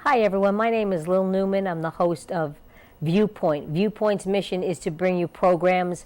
Hi everyone, my name is Lil Neuman. I'm the host of Viewpoint. Viewpoint's mission is to bring you programs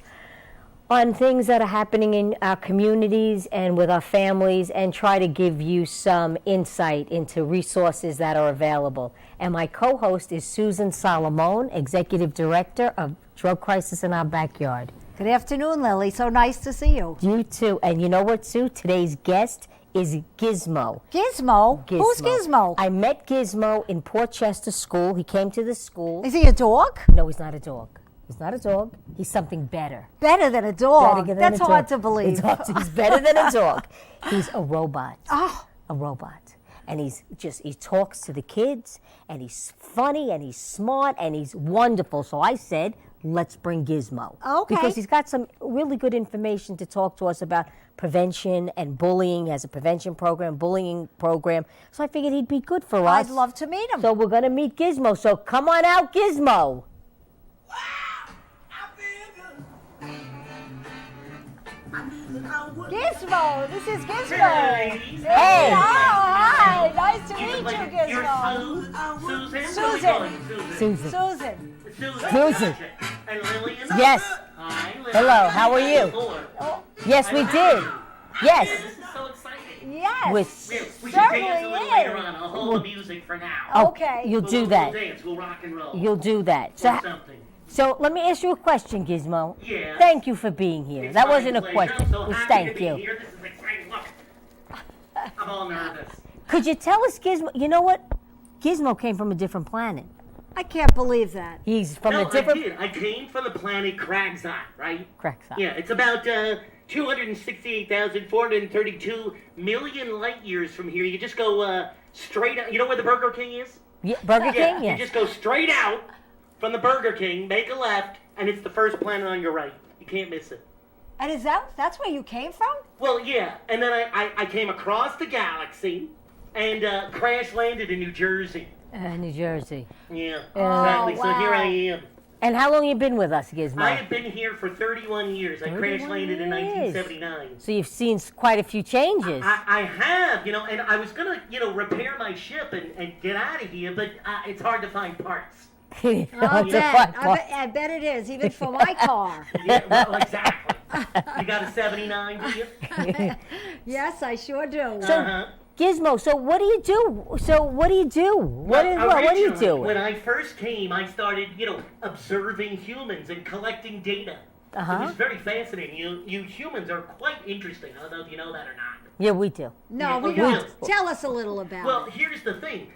on things that are happening in our communities and with our families and try to give you some insight into resources that are available. And my co-host is Susan Salomone, Executive Director of Drug Crisis in Our Backyard. Good afternoon, Lily. So nice to see you. You too. And you know what, Sue? Today's guest is Gizmo. Gizmo? Who's Gizmo? I met Gizmo in Port Chester School. He came to the school. Is he a dog? No, he's not a dog. He's not a dog. He's something better. Better than a dog? Better than That's a dog. hard to believe. He's better than a dog. He's a robot. Oh. A robot. And he talks to the kids, and he's funny, and he's smart, and he's wonderful. So I said, let's bring Gizmo. Okay. Because he's got some really good information to talk to us about prevention and bullying. He has a prevention program, bullying program. So I figured he'd be good for us. I'd love to meet him. So we're going to meet Gizmo. So come on out, Gizmo. Gizmo, this is Gizmo. Hey. Oh, hi. Nice to meet you, Gizmo. Susan. Susan. And Lillian. Yes. Hi, Lillian. Hello, how are you? Oh, Yes, we did. Yes. This is so exciting. yes. We should Certainly dance a little is. later on. I'll hold the music for now. Okay. You'll do We'll that. dance. We'll rock and roll. You'll do that. Or So, something. so let me ask you a question, Gizmo. Yes. Thank you for being here. It's That my wasn't a pleasure. question. I'm so It was happy thank to be you. here. This is exciting. Look. I'm all nervous. Could you tell us, Gizmo? You know what? Gizmo came from a different planet. I can't believe that. He's from No, a different. I did. I came from the planet Crag's Eye, right? Correct. Yeah, it's about 268,432 million light years from here. You just go straight out. You know where the Burger King is? Yeah, Burger King. You Yes. just go straight out from the Burger King, make a left, and it's the first planet on your right. You can't miss it. And that's where you came from? Well, yeah, and then I came across the galaxy and crash landed in New Jersey. New Jersey. Yeah, Oh, exactly. So here wow. I am. And how long you been with us, Gizmo? I have been here for 31 years. I crash 31 landed in years. 1979. So you've seen quite a few changes. I have, and I was going to, repair my ship and get out of here, but it's hard to find parts. It's I a bet. fun I part. bet. I bet it is, even for my car. Yeah, well, exactly. You got a 79, do you? Yes, I sure do. Uh-huh. Gizmo, so what do you do? What do you do? What do you Originally, do? When I first came, I started, observing humans and collecting data. Uh-huh. It was very fascinating. You humans are quite interesting. I don't know if you know that or not. Yeah, we do. No, we We don't. do. Tell us a little about Well, it. here's the thing.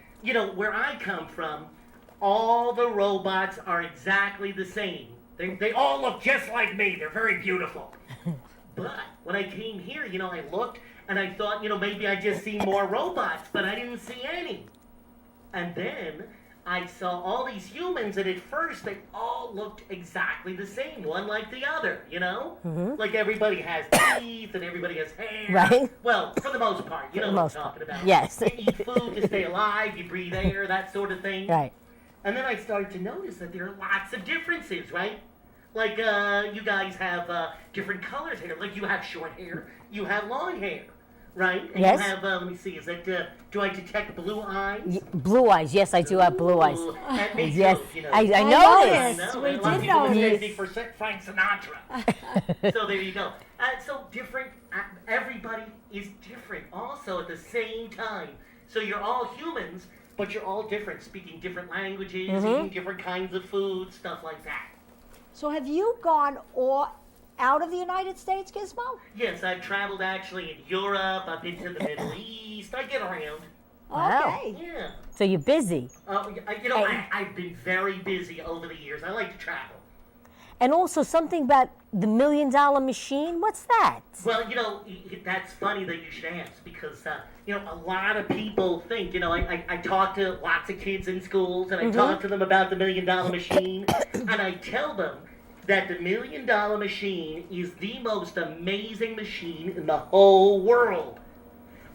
Where I come from, all the robots are exactly the same. They all look just like me. They're very beautiful. But when I came here, I looked and I thought, maybe I just see more robots, but I didn't see any. And then I saw all these humans, and at first they all looked exactly the same, one like the other, Mm-hmm. Like everybody has teeth and everybody has hair. Right. Well, for the most part, you know the what I'm most talking part. about. Yes. You eat food to stay alive, you breathe air, that sort of thing. Right. And then I started to notice that there are lots of differences, right? Like, you guys have different colors here. Like, you have short hair, you have long hair, right? And Yes. you have, let me see, is that, do I detect blue eyes? Blue eyes. Yes, I do have blue eyes. Ooh, and me Yes, too, I I noticed. noticed. I We know. A lot of did people notice. mistake me for Frank Sinatra. So there you go. So different, everybody is different also at the same time. So you're all humans, but you're all different, speaking different languages, eating different kinds of food, stuff like that. So have you gone out of the United States, Gizmo? Yes, I've traveled actually in Europe, I've been to the Middle East, I get around. Wow. Okay. Yeah. So you're busy. I've been very busy over the years. I like to travel. And also something about the $1 Million Machine. What's that? Well, that's funny that you should ask because, a lot of people think, I talk to lots of kids in schools and I talk to them about the $1 Million Machine and I tell them that the $1 Million Machine is the most amazing machine in the whole world.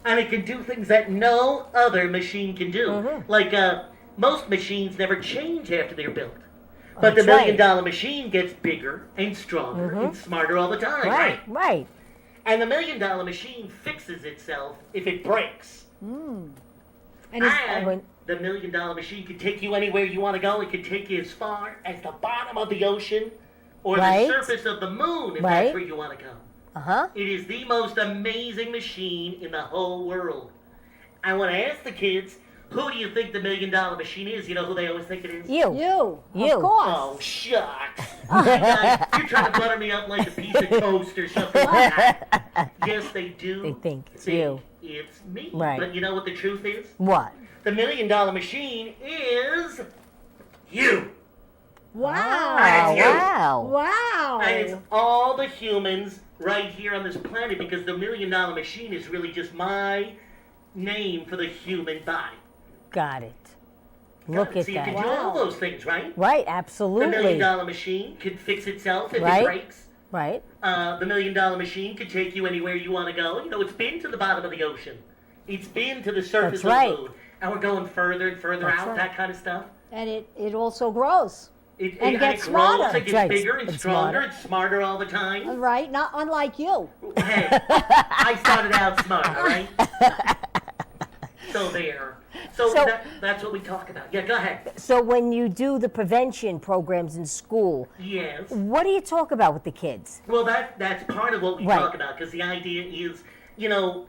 And it can do things that no other machine can do. Like, most machines never change after they're built. But the $1 That's Million Machine gets bigger and stronger and smarter all the time, right? Right. And the $1 Million Machine fixes itself if it breaks. And the $1 million machine could take you anywhere you want to go. It could take you as far as the bottom of the ocean or Right. the surface of the moon if Right. that's where you want to go. Uh-huh. It is the most amazing machine in the whole world. I want to ask the kids, who do you think the $1 million machine is? You know who they always think it is? You. You. You. Of course. Oh, shucks. You're trying to butter me up like a piece of toast or something like that. Yes, they do. They think it's you. It's me. Right. But you know what the truth is? What? The $1 million machine is you. Wow. That's you. Wow. Wow. And it's all the humans right here on this planet because the $1 million machine is really just my name for the human body. Got it. Look at So you can that. do all Wow. those things, right? Right, The $1 absolutely. million machine can fix itself if Right. it breaks. Right. The $1 million machine could take you anywhere you want to go. You know, it's been to the bottom of the ocean. It's been to the surface That's right. of the moon. And we're going further and further That's out, right. that kind of stuff. And it also grows. And gets it grows, smarter. it gets Right. bigger and It's stronger, smarter. it's smarter all the time. Right? Not unlike you. Hey, I started out smart, all right? So there. So So- that's what we talk about. Yeah, go ahead. So when you do the prevention programs in school, Yes. what do you talk about with the kids? Well, that's part of what we Right. talk about because the idea is, you know,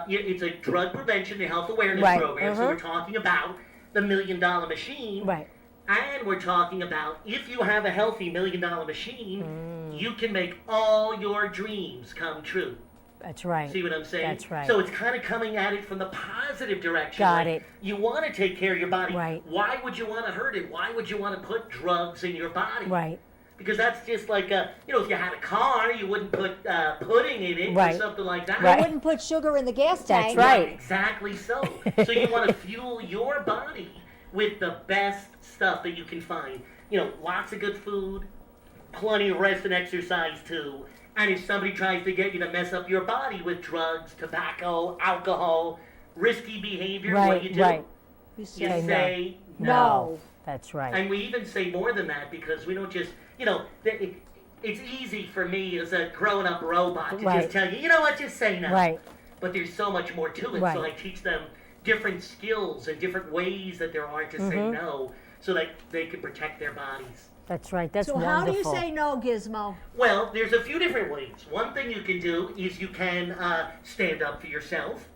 it's a drug prevention and health awareness Right. program. So Mhm. we're talking about the $1 million machine. Right. And we're talking about if you have a healthy $1 million machine, you can make all your dreams come true. That's right. See what I'm saying? That's right. So it's kind of coming at it from the positive direction. Got like, it. You want to take care of your body. Right. Why would you want to hurt it? Why would you want to put drugs in your body? Right. Because that's just like, you know, if you had a car, you wouldn't put pudding in it Right. or something like that. Right. I wouldn't put sugar in the gas That's tank. right. Exactly so. So you want to fuel your body with the best stuff that you can find. You know, lots of good food, plenty of rest and exercise too. And if somebody tries to get you to mess up your body with drugs, tobacco, alcohol, risky behavior, what do you do? Right. You You say say no. That's right. And we even say more than that because we don't just, you know, it's easy for me as a grown-up robot to Right. just tell you, you know what, just say no. Right. But there's so much more to it, Right. so I teach them different skills and different ways that there are to say Mm-hmm. no so that they can protect their bodies. That's right. That's So wonderful. how do you say no, Gizmo? Well, there's a few different ways. One thing you can do is you can stand up for yourself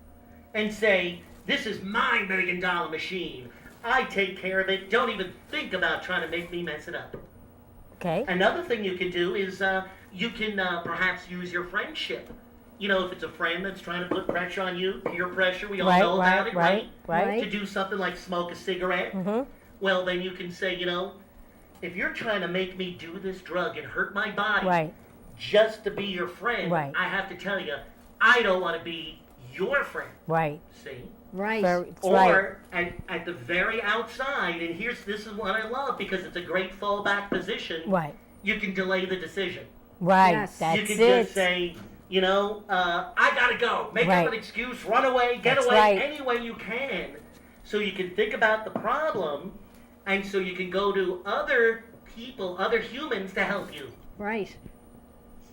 and say, this is my $1 million machine. I take care of it. Don't even think about trying to make me mess it up. Okay. Another thing you can do is you can perhaps use your friendship. You know, if it's a friend that's trying to put pressure on you, peer pressure, we all Right, know about it, right, right? right. To do something like smoke a cigarette. Mm-hmm. Well, then you can say, you know, if you're trying to make me do this drug and hurt my body Right. just to be your friend, Right. I have to tell you, I don't want to be your friend. Right. See? Right. It's right. Or at the very outside, and this is what I love because it's a great fallback position. Right. You can delay the decision. Right. Yes. That's You can it. just say, you know, I gotta go. Make Right. up an excuse, run away, get That's away right. any way you can. So you can think about the problem, and so you can go to other people, other humans to help you. Right.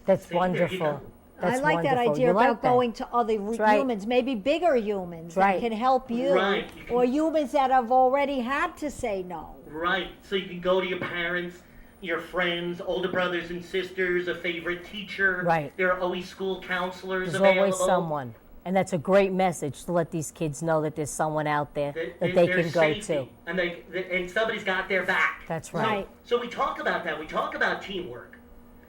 That's See, there you wonderful. go. That's I like that wonderful. idea You about like that. going to other right. humans, maybe bigger humans Right. that can help you, Right. You can- or humans that have already had to say no. Right. So you can go to your parents, your friends, older brothers and sisters, a favorite teacher. Right. There are always school counselors There's available. always someone. And that's a great message to let these kids know that there's someone out there that they There's can go safety, to. and somebody's got their back. That's So- right. So we talk about that. We talk about teamwork,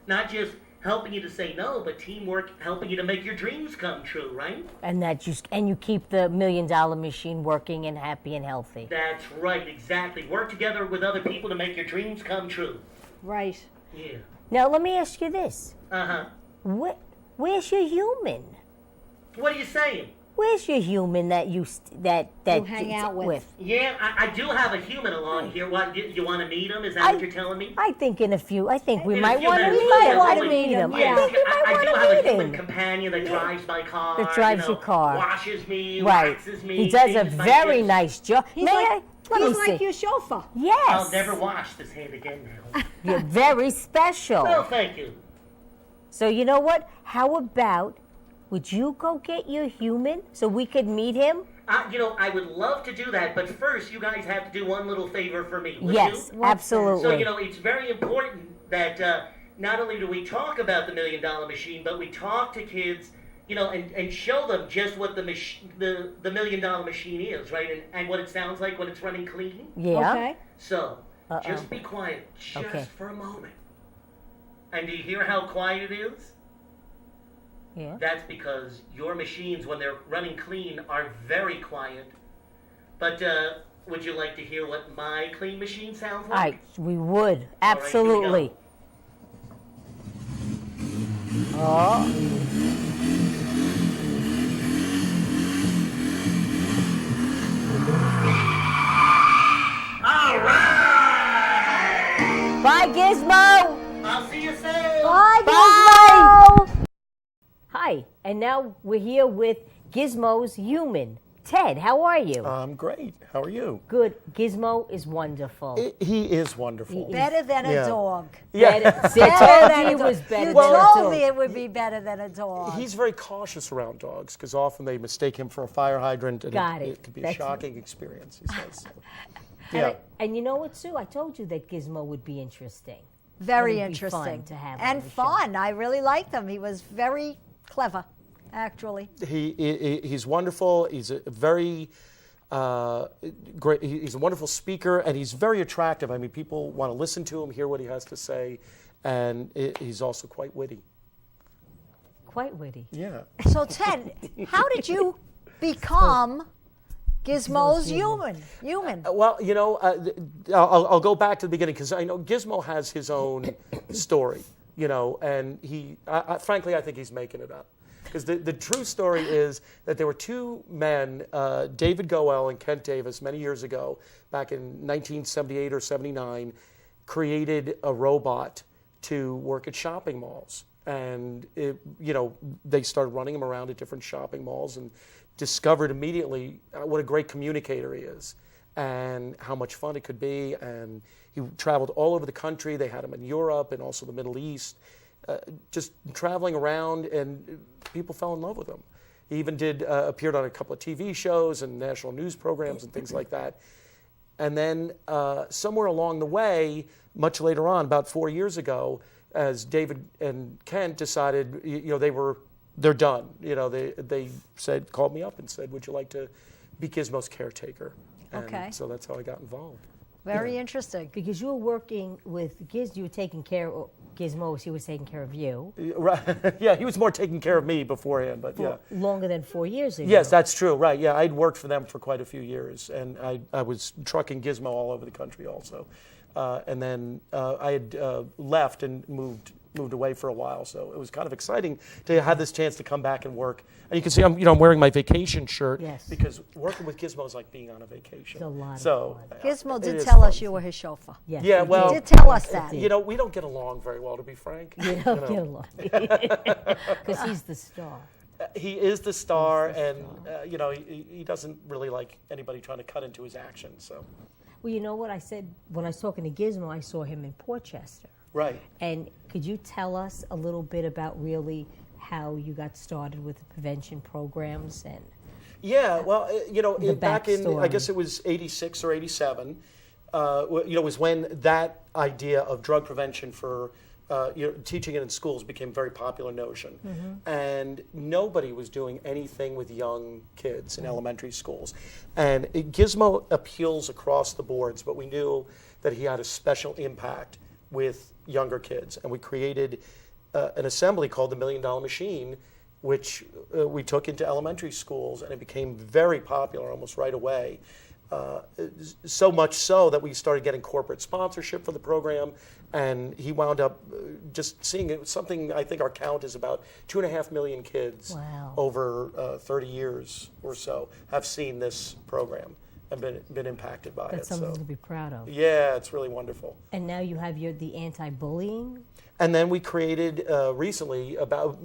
not just helping you to say no, but teamwork helping you to make your dreams come true. Right? And that you keep the $1 million machine working and happy and healthy. That's right. Exactly. Work together with other people to make your dreams come true. Right. Yeah. Now let me ask you this: where's your human? What are you saying? Where's your human that you hang out with? Yeah, I do have a human along here. What, you want to meet him? Is that what you're telling me? I think in a few. I think we In a might few want to minutes, meet we'll him. definitely Meet him. yeah. I think we might I do want have to a meet human him. companion that drives my car. That drives you know, your car. Washes me, Right. waxes me. He does a cleans my very dishes. nice job. He's May like, I? Let me he's like see. your chauffeur. Yes. I'll never wash this hand again now. You're very special. Oh, thank you. So you know what? How about would you go get your human so we could meet him? I would love to do that, but first you guys have to do one little favor for me. Would Yes, you? absolutely. So, it's very important that not only do we talk about the $1 Million Machine, but we talk to kids, and show them just what the $1 Million Machine is, right? And what it sounds like when it's running clean. Yeah. Okay. So, just be quiet just for a moment. And do you hear how quiet it is? Yeah. That's because your machines, when they're running clean, are very quiet. But would you like to hear what my clean machine sounds like? We would. All right, here we Absolutely. go. Oh. All right! Bye, Gizmo! I'll see you soon! Bye, Bye. Gizmo. Hi, and now we're here with Gizmo's human. Ted, how are you? I'm great. How are you? Good. Gizmo is wonderful. He is wonderful. Better than a Yeah. dog. Better. See, I Better than told a you it dog. was better You than a told dog. me it would be better than a dog. He's very cautious around dogs because often they mistake him for a fire hydrant, and Got it. it could be a That's- shocking experience. He says. So. And, Yeah. and you know what, Sue? I told you that Gizmo would be interesting. Very It'd be fun interesting. to have and on the show. fun. I really liked him. He was very clever, actually. He's wonderful. He's a very great. He's a wonderful speaker, and he's very attractive. I mean, people want to listen to him, hear what he has to say, and he's also quite witty. Quite witty. Yeah. So, Ted, how did you become Gizmo's human? Well, I'll go back to the beginning because I know Gizmo has his own story, and frankly, I think he's making it up. Because the true story is that there were two men, David Goel and Kent Davis, many years ago, back in 1978 or 79, created a robot to work at shopping malls. And, they started running him around at different shopping malls and discovered immediately what a great communicator he is and how much fun it could be. And he traveled all over the country. They had him in Europe and also the Middle East. Just traveling around, and people fell in love with him. He even appeared on a couple of TV shows and national news programs and things like that. And then somewhere along the way, much later on, about 4 years ago, as David and Kent decided, they're done. They called me up and said, "Would you like to be Gizmo's caretaker?" And Okay. so that's how I got involved. Very interesting. Because you were working with Giz, you were taking care of Gizmo, he was taking care of you. Right. Yeah, he was more taking care of me beforehand, but yeah. Longer than 4 years ago. Yes, that's true. Right. Yeah, I'd worked for them for quite a few years, and I was trucking Gizmo all over the country also. And then I had left and moved away for a while, so it was kind of exciting to have this chance to come back and work. And you can see I'm wearing my vacation shirt because working with Gizmo is like being on a vacation. It's a lot of fun. Gizmo It did is tell fun. us you were his chauffeur. Yes, Yeah, he well, He did tell us that. we don't get along very well, to be frank. You don't get along. Because he's the star. He is the star, and he doesn't really like anybody trying to cut into his action. So. Well, you know what I said when I was talking to Gizmo, I saw him in Portchester. Right. And could you tell us a little bit about really how you got started with the prevention programs and? Yeah, well, back in, I backstory. guess it was 86 or 87, was when that idea of drug prevention for, teaching it in schools became a very popular notion. Mm-hmm. And nobody was doing anything with young kids in elementary schools. And Gizmo appeals across the boards, but we knew that he had a special impact with younger kids. And we created an assembly called the $1 Million Machine, which we took into elementary schools, and it became very popular almost right away. So much so that we started getting corporate sponsorship for the program, and he wound up just seeing it. Something, I think our count is about 2.5 million kids over 30 years or so have seen this program and been impacted by That's it. something to be proud of. Yeah, it's really wonderful. And now you have the anti-bullying. And then we created recently, about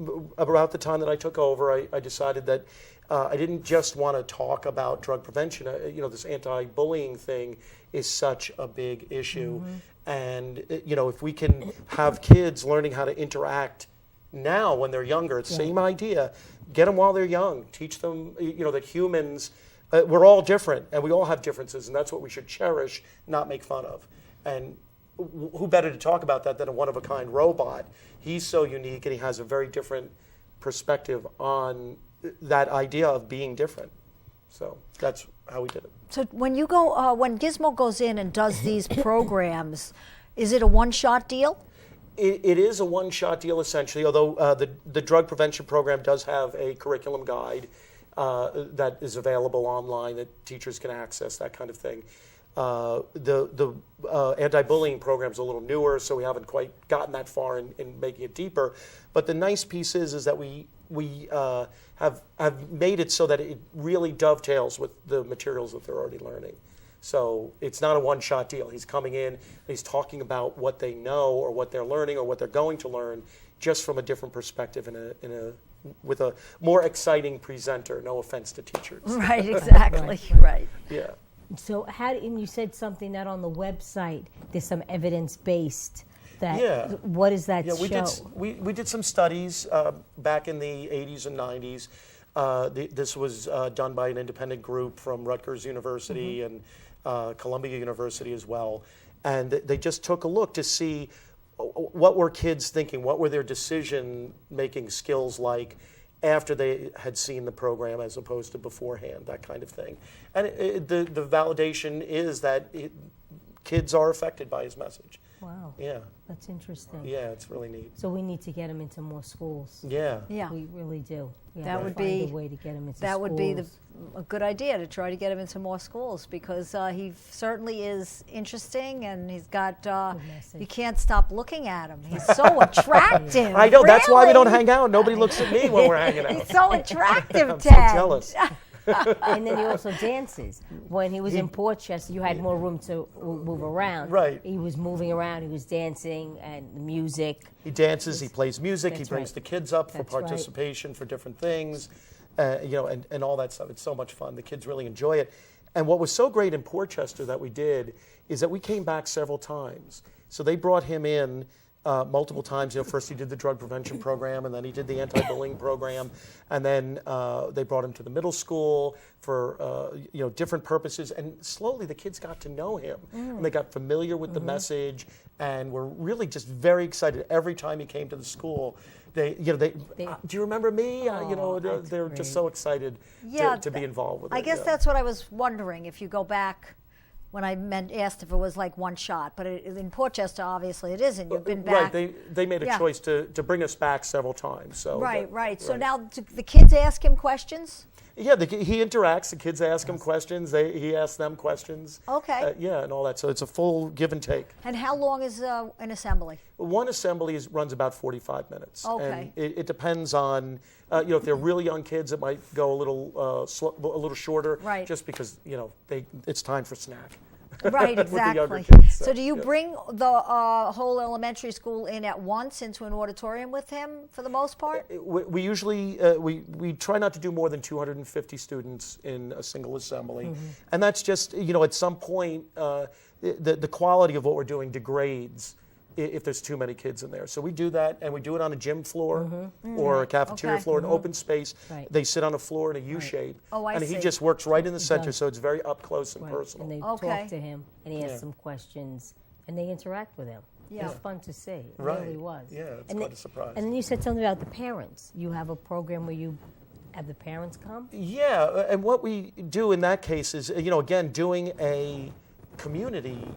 the time that I took over, I decided that I didn't just want to talk about drug prevention. This anti-bullying thing is such a big issue. Mm-hmm. And, if we can have kids learning how to interact now when they're younger, it's the same idea. Get them while they're young. Teach them, that humans we're all different, and we all have differences, and that's what we should cherish, not make fun of. And who better to talk about that than a one-of-a-kind robot? He's so unique, and he has a very different perspective on that idea of being different. So that's how we did it. So when you go, when Gizmo goes in and does these programs, is it a one-shot deal? It is a one-shot deal, essentially, although the drug prevention program does have a curriculum guide that is available online that teachers can access, that kind of thing. The anti-bullying program is a little newer, so we haven't quite gotten that far in making it deeper. But the nice piece is that we have made it so that it really dovetails with the materials that they're already learning. So it's not a one-shot deal. He's coming in, and he's talking about what they know or what they're learning or what they're going to learn, just from a different perspective with a more exciting presenter. No offense to teachers. Right, exactly, right. Yeah. So and you said something that on the website there's some evidence-based. What does that show? We did some studies back in the 80s and 90s. This was done by an independent group from Rutgers University and Columbia University as well. And they just took a look to see what were kids thinking, what were their decision-making skills like after they had seen the program as opposed to beforehand, that kind of thing. And the validation is that kids are affected by his message. Wow. Yeah. That's interesting. Yeah, it's really neat. So we need to get him into more schools. Yeah. Yeah. We really do. Yeah, That would find be a way to get him into that schools. would be a good idea to try to get him into more schools, because he certainly is interesting, and he's got you can't stop looking at him. He's so attractive. I know, that's why we don't really. hang out. Nobody looks at me when we're hanging out. He's so attractive, I'm Ted. so jealous. And then he also dances. When he was in Portchester, you had more room to move around. Right. He was moving around, he was dancing, and the music. He dances, he plays music, he That's brings right. the kids up for That's right. participation for different things, and all that stuff. It's so much fun. The kids really enjoy it. And what was so great in Portchester that we did is that we came back several times. So they brought him in multiple times. First he did the drug prevention program, and then he did the anti-bullying program, and then they brought him to the middle school for different purposes. And slowly the kids got to know him, and they got familiar with the message, and were really just very excited every time he came to the school. Do you remember me? They were just so excited to be involved with it. I guess that's what I was wondering, if you go back when I asked if it was like one shot, but in Portchester, obviously it isn't. You've been back. Right, they made a choice to bring us back several times. So Right. So now the kids ask him questions? Yeah, he interacts. The kids ask him questions. He asks them questions. Okay. And all that. So it's a full give and take. And how long is an assembly? One assembly runs about 45 minutes. Okay. And it depends on, if they're really young kids, it might go a little shorter. Right. Just because, it's time for snack. Right, with the younger exactly. kids, So do you bring the whole elementary school in at once into an auditorium with him for the most part? We usually, we try not to do more than 250 students in a single assembly. And that's just, at some point, the quality of what we're doing degrades if there's too many kids in there. So we do that, and we do it on a gym floor or a cafeteria floor, an open space. Right. They sit on a floor in a U shape. Oh, I and see. he just works right in the center, does. so it's very up close and Right. personal. And they Okay. talk to him, and he asks them questions, and they interact with him. Yeah. It's fun to see. It Right. really was. Yeah, it's and quite a surprise. And then you said something about the parents. You have a program where you have the parents come? Yeah, and what we do in that case is, again, doing a community,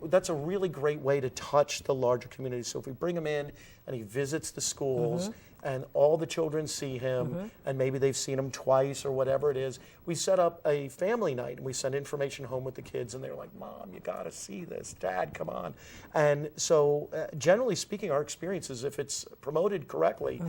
that's a really great way to touch the larger community. So if we bring him in and he visits the schools and all the children see him and maybe they've seen him twice or whatever it is, we set up a family night and we send information home with the kids, and they're like, Mom, you got to see this. Dad, come on. And so generally speaking, our experience is if it's promoted correctly,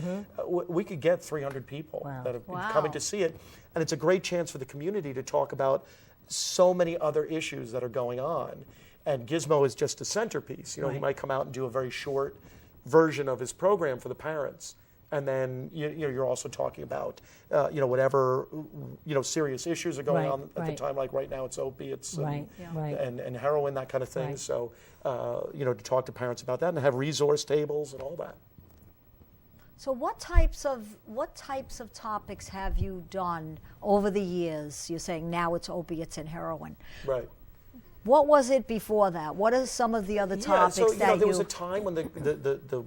we could get 300 people that have been coming to see it. And it's a great chance for the community to talk about so many other issues that are going on. And Gizmo is just a centerpiece. He might come out and do a very short version of his program for the parents. And then you're also talking about whatever serious issues are going on at the time. Like right now, it's opiates and heroin, that kind of thing. Right. So to talk to parents about that and have resource tables and all that. So what types of topics have you done over the years? You're saying now it's opiates and heroin. Right. What was it before that? What are some of the other topics so, that there was a time when the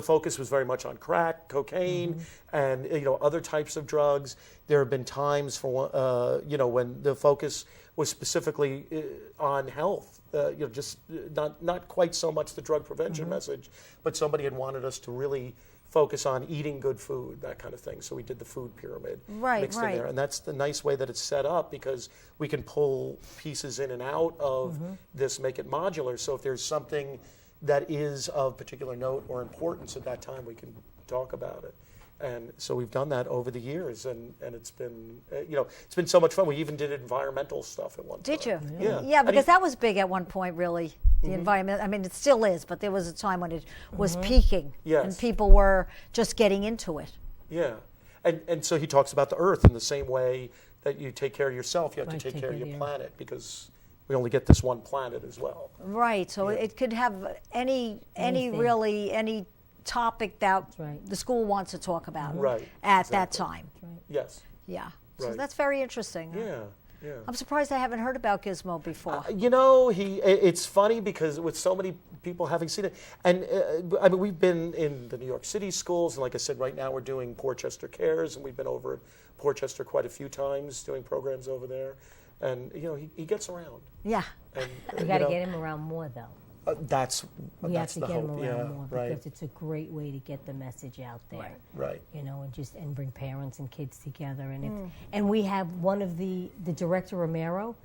focus was very much on crack, cocaine, and other types of drugs. There have been times for when the focus was specifically on health. Just not quite so much the drug prevention message, but somebody had wanted us to really focus on eating good food, that kind of thing. So we did the food pyramid mixed in there. And that's the nice way that it's set up, because we can pull pieces in and out of this, make it modular. So if there's something that is of particular note or importance at that time, we can talk about it. And so we've done that over the years, and it's been it's been so much fun. We even did environmental stuff at one time. Did you? Yeah. Yeah, because that was big at one point, really. The environment. I mean, it still is, but there was a time when it was peaking, and people were just getting into it. Yeah, and so he talks about the earth in the same way that you take care of yourself. You have to take care of your planet, because we only get this one planet as well. Right. So it could have any topic that the school wants to talk about at that time. Yes. Yeah. So that's very interesting. Yeah. Yeah. I'm surprised I haven't heard about Gizmo before. It's funny because with so many people having seen it, and I mean, we've been in the New York City schools, and like I said, right now we're doing Portchester Cares, and we've been over at Portchester quite a few times doing programs over there, and he gets around. Yeah. And, we got to get him around more, though. We have to the get hope. him around more, right. because it's a great way to get the message out there. Right. And bring parents and kids together. And we have one of the director, Romero,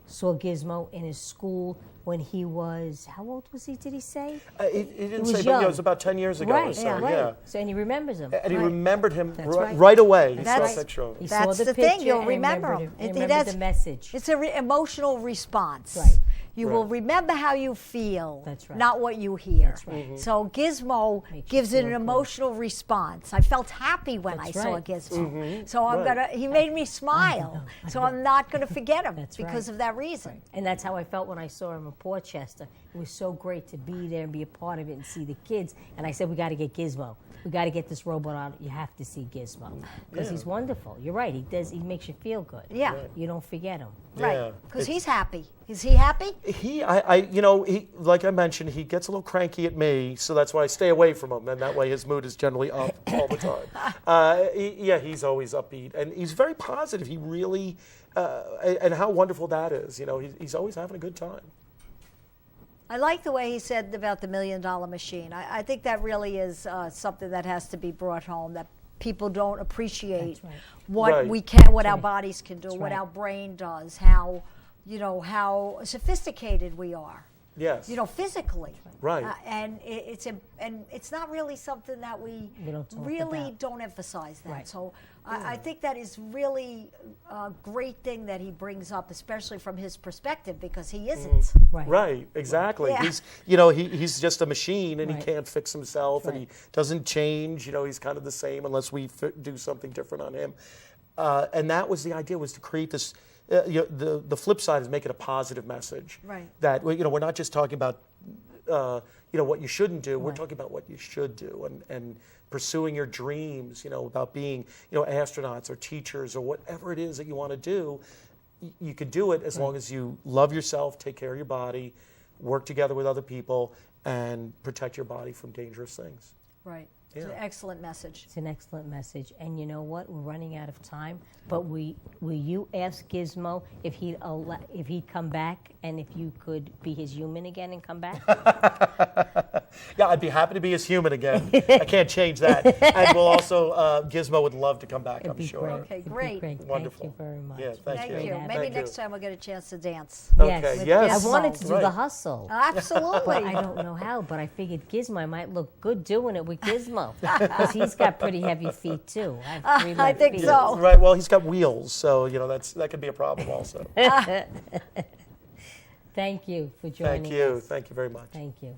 saw Gizmo in his school when he was, how old was he, did he say? He didn't was say, young. but it was about 10 years ago or so. Yeah. So, and he remembers him. And he remembered him That's right away. He That's- saw a picture of him. He That's saw the the picture thing, you'll and remember remembered him. He remembered the message. It's an emotional response. Right. You will remember how you feel, That's right. not what you hear. That's right. So Gizmo Makes gives you it feel an good. emotional response. I felt happy when That's I saw right. Gizmo. So I'm Right. he made me smile. So I'm not gonna forget him That's because right. of that reason. And that's how I felt when I saw him in Portchester. It was so great to be there and be a part of it and see the kids. And I said, we got to get Gizmo. We got to get this robot out. You have to see Gizmo because he's wonderful. You're right. He makes you feel good. Yeah. You don't forget him. Right. Because he's happy. Is he happy? He like I mentioned, he gets a little cranky at me, so that's why I stay away from him, and that way his mood is generally up all the time. He's always upbeat, and he's very positive. He really, and how wonderful that is. He's always having a good time. I like the way he said about the $1 million machine. I think that really is something that has to be brought home, that people don't appreciate what we can, what our bodies can do, what our brain does, how sophisticated we are. Yes. Physically. Right. And it's not really something that we don't talk really about. don't emphasize that. Right. So I think that is really a great thing that he brings up, especially from his perspective, because he isn't. Right, exactly. Yeah. He's just a machine, and he Right. can't fix himself, and he doesn't change. He's kind of the same unless we do something different on him. And that was the idea, was to create this. The flip side is make it a positive message. Right. That we're not just talking about what you shouldn't do. We're talking about what you should do, and pursuing your dreams. About being astronauts or teachers or whatever it is that you want to do. You can do it as long as you love yourself, take care of your body, work together with other people, and protect your body from dangerous things. Right. It's an excellent message. It's an excellent message. And you know what? We're running out of time. But will you ask Gizmo if he'd come back, and if you could be his human again and come back? Yeah, I'd be happy to be his human again. I can't change that. And we'll also, Gizmo would love to come back, It'd I'm be sure. great. Okay, It'd be great. Wonderful. Thank you very much. Yeah, thank Thank you. you. Maybe Thank next you. time we'll get a chance to dance. Okay, yes. I wanted to do Right. the hustle. Absolutely. But I don't know how, but I figured Gizmo might look good doing it with Gizmo. Because he's got pretty heavy feet, too. I have 3 I left think feet. so. Right, well, he's got wheels, so, that could be a problem also. Thank you for joining Thank you. us. Thank you very much. Thank you.